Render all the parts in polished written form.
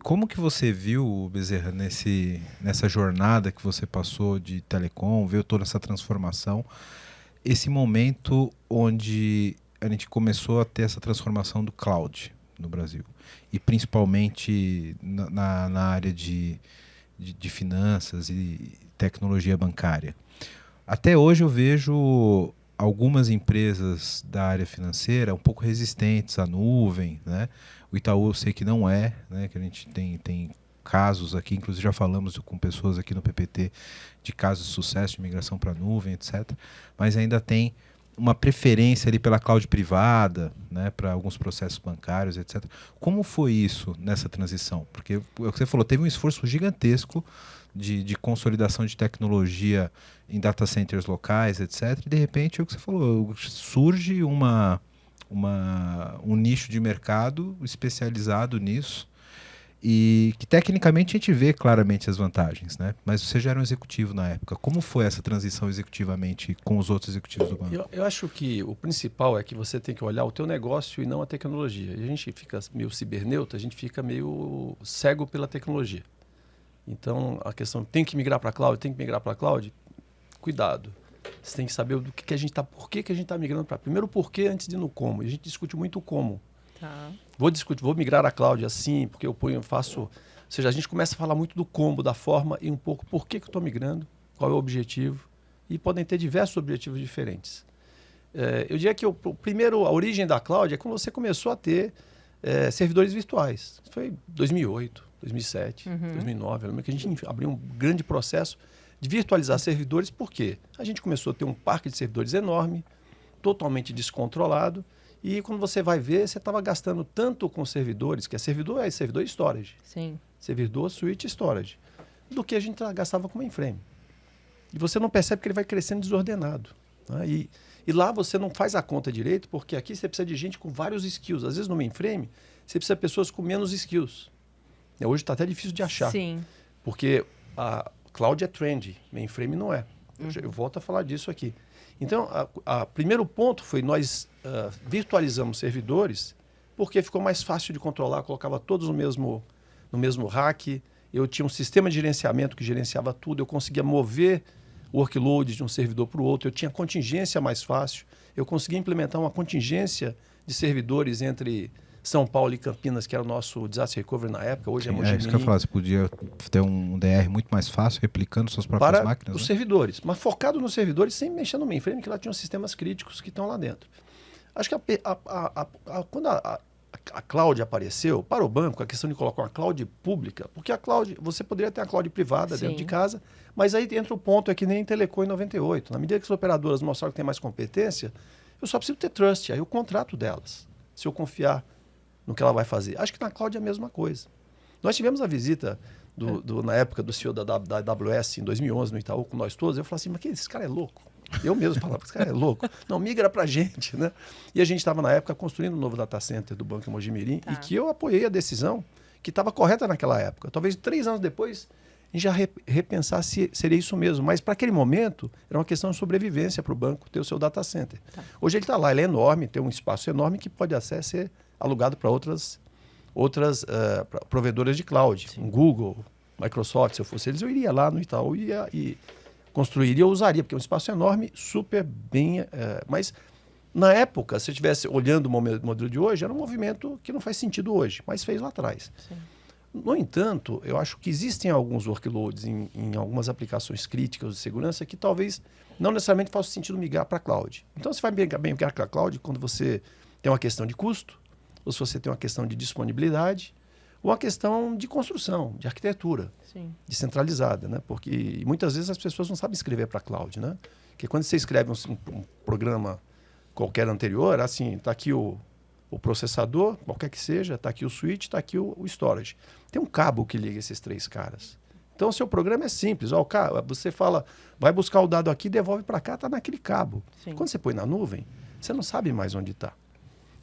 como que você viu, Bezerra, nessa jornada que você passou de telecom, viu toda essa transformação, esse momento onde a gente começou a ter essa transformação do cloud no Brasil, e principalmente na área de finanças e tecnologia bancária. Até hoje eu vejo algumas empresas da área financeira um pouco resistentes à nuvem, né? O Itaú eu sei que não é, né? Que a gente tem casos aqui, inclusive já falamos com pessoas aqui no PPT de casos de sucesso de migração para a nuvem, etc. Mas ainda tem uma preferência ali pela cloud privada, né, para alguns processos bancários, etc. Como foi isso nessa transição? Porque o que você falou, teve um esforço gigantesco de consolidação de tecnologia em data centers locais, etc. E de repente, é o que você falou, surge um nicho de mercado especializado nisso, e que tecnicamente a gente vê claramente as vantagens, né? Mas você já era um executivo na época. Como foi essa transição executivamente com os outros executivos do banco? Eu acho que o principal é que você tem que olhar o teu negócio e não a tecnologia. E a gente fica meio ciberneuta, a gente fica meio cego pela tecnologia. Então, a questão, tem que migrar para a cloud, cuidado. Você tem que saber do que a gente está, por que a gente está migrando para. Primeiro o porquê antes de ir no como. E a gente discute muito o como. Tá. Vou migrar a cloud assim, porque eu faço. Ou seja, a gente começa a falar muito do como, da forma e um pouco por que eu estou migrando, qual é o objetivo. E podem ter diversos objetivos diferentes. Eu diria que a origem da cloud é quando você começou a ter servidores virtuais. Isso foi 2008, 2007, 2009. Eu lembro que a gente abriu um grande processo de virtualizar servidores, porque a gente começou a ter um parque de servidores enorme, totalmente descontrolado, e quando você vai ver, você estava gastando tanto com servidores, que é servidor storage. Sim. Servidor, switch, storage, do que a gente gastava com mainframe. E você não percebe que ele vai crescendo desordenado. Né? E lá você não faz a conta direito, porque aqui você precisa de gente com vários skills. Às vezes no mainframe, você precisa de pessoas com menos skills. Hoje está até difícil de achar. Sim. Porque a cloud é trend, mainframe não é. Eu volto a falar disso aqui. Então, o primeiro ponto foi nós virtualizamos servidores, porque ficou mais fácil de controlar, colocava todos no mesmo rack, eu tinha um sistema de gerenciamento que gerenciava tudo, eu conseguia mover o workload de um servidor para o outro, eu tinha contingência mais fácil, eu conseguia implementar uma contingência de servidores entre São Paulo e Campinas, que era o nosso disaster recovery na época, hoje é Mogi Mirim. Isso que eu ia falar, você podia ter um DR muito mais fácil, replicando suas próprias máquinas. Os né? servidores, mas focado nos servidores, sem mexer no mainframe, que lá tinham sistemas críticos que estão lá dentro. Acho que quando a cloud apareceu, para o banco, a questão de colocar uma cloud pública, porque a cloud, você poderia ter a cloud privada Sim. dentro de casa, mas aí entra o ponto, é que nem em Telecom em 98. Na medida que as operadoras mostraram que tem mais competência, eu só preciso ter trust, aí eu contrato delas, se eu confiar no que ela vai fazer. Acho que na cloud é a mesma coisa. Nós tivemos a visita, na época do CEO da AWS, em 2011, no Itaú, com nós todos. Eu falei assim, mas esse cara é louco. Eu mesmo falava, esse cara é louco. Não, migra pra gente, né? E a gente estava, na época, construindo um novo data center do Banco Mogi Mirim, e que eu apoiei a decisão que estava correta naquela época. Talvez 3 anos depois, a gente já repensasse se seria isso mesmo. Mas, para aquele momento, era uma questão de sobrevivência para o banco ter o seu data center. Tá. Hoje ele está lá, ele é enorme, tem um espaço enorme que pode até ser alugado para outras provedoras de cloud. Um Google, Microsoft, se eu fosse eles, eu iria lá no Itaú e construiria ou usaria, porque é um espaço enorme, super bem... mas, na época, se eu estivesse olhando o modelo de hoje, era um movimento que não faz sentido hoje, mas fez lá atrás. Sim. No entanto, eu acho que existem alguns workloads em algumas aplicações críticas de segurança que talvez não necessariamente faça sentido migrar para a cloud. Então, você vai migrar para a cloud quando você tem uma questão de custo, ou se você tem uma questão de disponibilidade, ou uma questão de construção, de arquitetura, Sim. descentralizada, né? Porque muitas vezes as pessoas não sabem escrever para a cloud, né? Porque quando você escreve um programa qualquer anterior, assim, está aqui o processador, qualquer que seja, está aqui o switch, está aqui o storage. Tem um cabo que liga esses 3 caras. Então, o seu programa é simples. Você fala, vai buscar o dado aqui, devolve para cá, está naquele cabo. Sim. Quando você põe na nuvem, você não sabe mais onde está.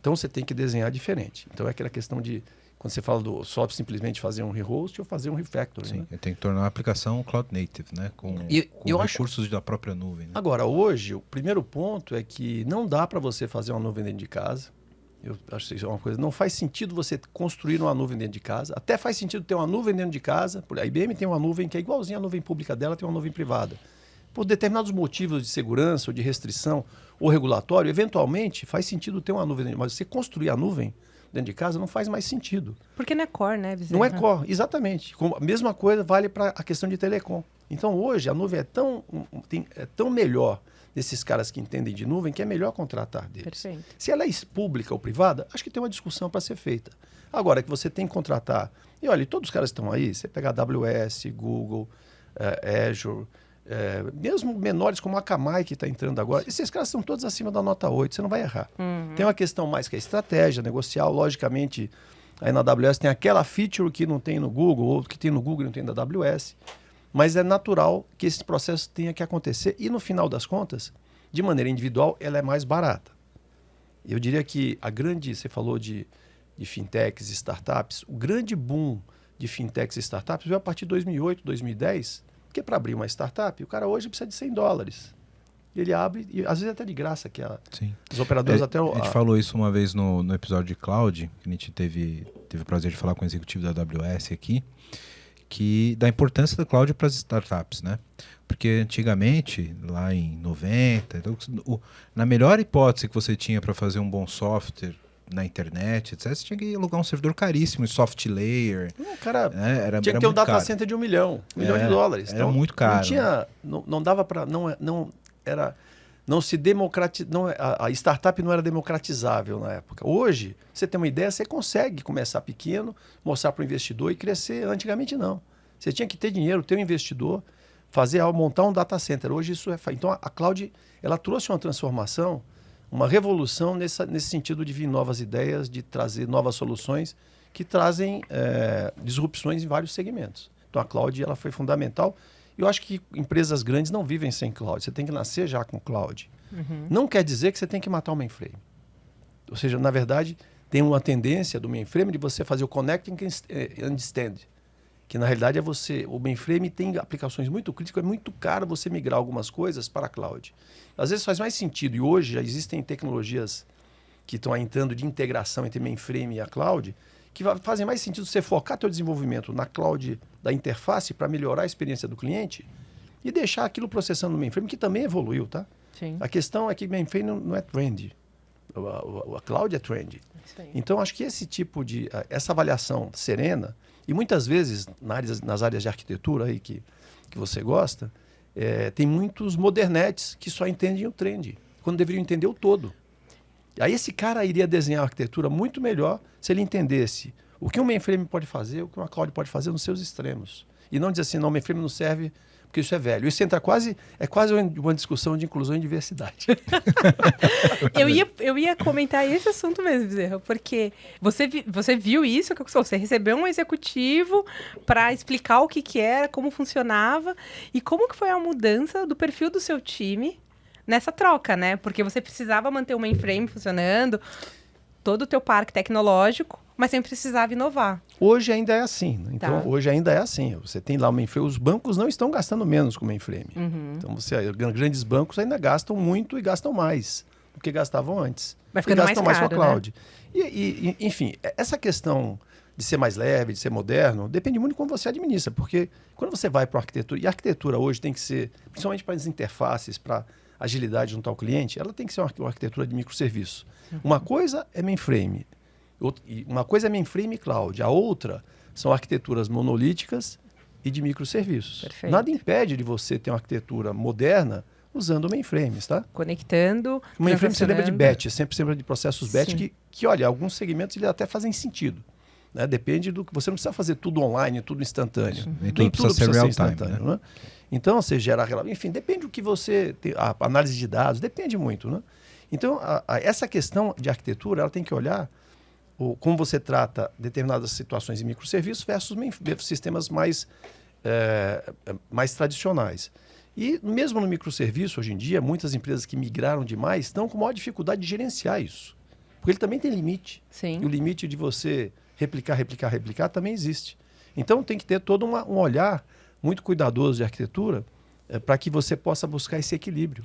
Então, você tem que desenhar diferente. Então, é aquela questão de, quando você fala só simplesmente fazer um rehost ou fazer um refactor. Sim, né? Tem que tornar a aplicação cloud native, né? Com recursos da própria nuvem. Né? Agora, hoje, o primeiro ponto é que não dá para você fazer uma nuvem dentro de casa Eu acho que isso é uma coisa. Não faz sentido você construir uma nuvem dentro de casa. Até faz sentido ter uma nuvem dentro de casa. A IBM tem uma nuvem que é igualzinha à nuvem pública dela, tem uma nuvem privada. Por determinados motivos de segurança, ou de restrição, ou regulatório, eventualmente faz sentido ter uma nuvem dentro de casa. Mas você construir a nuvem dentro de casa não faz mais sentido. Porque não é core, né, Bezerra? Não é core, exatamente. A mesma coisa vale para a questão de telecom. Então, hoje, a nuvem é tão melhor desses caras que entendem de nuvem, que é melhor contratar deles. Perfeito. Se ela é pública ou privada, acho que tem uma discussão para ser feita. Agora, que você tem que contratar... E olha, todos os caras que estão aí, você pega a AWS, Google, Azure, mesmo menores como a Akamai, que está entrando agora, esses caras são todos acima da nota 8, você não vai errar. Tem uma questão mais que a estratégia, negocial, logicamente, aí na AWS tem aquela feature que não tem no Google, ou que tem no Google e não tem na AWS, mas é natural que esse processo tenha que acontecer e, no final das contas, de maneira individual, ela é mais barata. Eu diria que você falou de fintechs e startups, o grande boom de fintechs e startups veio a partir de 2008, 2010, porque para abrir uma startup, o cara hoje precisa de $100. Ele abre, e às vezes até de graça, que os operadores até... A gente falou isso uma vez no episódio de Cloud, que a gente teve o prazer de falar com o executivo da AWS aqui, da importância da cloud para as startups, né? Porque antigamente, lá em 90, na melhor hipótese que você tinha para fazer um bom software na internet, etc., você tinha que alugar um servidor caríssimo, soft layer. Cara, era tinha que ter um data center de $1 milhão de dólares. Era então, muito caro. Não dava para... Não se democratiza, a startup não era democratizável na época. Hoje, você tem uma ideia, você consegue começar pequeno, mostrar para o investidor e crescer. Antigamente, não. Você tinha que ter dinheiro, ter um investidor, montar um data center. Hoje isso é... Então, a cloud, ela trouxe uma transformação, uma revolução nesse sentido de vir novas ideias, de trazer novas soluções que trazem disrupções em vários segmentos. Então, a cloud ela foi fundamental. Eu acho que empresas grandes não vivem sem cloud. Você tem que nascer já com cloud. Não quer dizer que você tem que matar o mainframe. Ou seja, na verdade, tem uma tendência do mainframe de você fazer o connecting and stand. Que na realidade o mainframe tem aplicações muito críticas, é muito caro você migrar algumas coisas para a cloud. Às vezes faz mais sentido, e hoje já existem tecnologias que estão entrando de integração entre mainframe e a cloud, que fazem mais sentido você focar seu desenvolvimento na cloud da interface para melhorar a experiência do cliente e deixar aquilo processando no mainframe, que também evoluiu, tá? Sim. A questão é que mainframe não é trend. A cloud é trend. Então, acho que esse tipo de... Essa avaliação serena, e muitas vezes nas áreas de arquitetura aí que você gosta, tem muitos modernetes que só entendem o trend, quando deveriam entender o todo. Aí esse cara iria desenhar a arquitetura muito melhor se ele entendesse o que um mainframe pode fazer, o que uma cloud pode fazer nos seus extremos. E não dizer assim, não, o mainframe não serve porque isso é velho. Isso entra quase uma discussão de inclusão e diversidade. eu ia comentar esse assunto mesmo, Bezerra, porque você viu isso, você recebeu um executivo para explicar o que era, como funcionava e como que foi a mudança do perfil do seu time nessa troca, né? Porque você precisava manter o mainframe funcionando, todo o teu parque tecnológico, mas sempre precisava inovar. Hoje ainda é assim. Né? Então, hoje ainda é assim. Você tem lá o mainframe, os bancos não estão gastando menos com o mainframe. Então, grandes bancos ainda gastam muito e gastam mais do que gastavam antes. Vai ficando gastam mais com a caro, cloud. Né? Enfim, essa questão de ser mais leve, de ser moderno, depende muito de como você administra. Porque quando você vai para a arquitetura, e a arquitetura hoje tem que ser, principalmente para as interfaces, para agilidade junto ao cliente, ela tem que ser uma arquitetura de microserviço. Uma coisa é mainframe, uma coisa é mainframe e cloud, a outra são arquiteturas monolíticas e de microserviços. Perfeito. Nada impede de você ter uma arquitetura moderna usando mainframes, tá? Conectando, o mainframe você lembra de batch, sempre lembra de processos batch que, olha, alguns segmentos eles até fazem sentido. Né? Depende do que você não precisa fazer tudo online, tudo instantâneo. Nem tudo precisa ser real instantâneo, time, né? Então, você gera... Enfim, depende do que você... A análise de dados, depende muito, né? Então, essa questão de arquitetura, ela tem que olhar como você trata determinadas situações em microserviços versus sistemas mais tradicionais. E mesmo no microserviço, hoje em dia, muitas empresas que migraram demais estão com maior dificuldade de gerenciar isso. Porque ele também tem limite. Sim. E o limite de você replicar também existe. Então, tem que ter todo um olhar muito cuidadoso de arquitetura para que você possa buscar esse equilíbrio.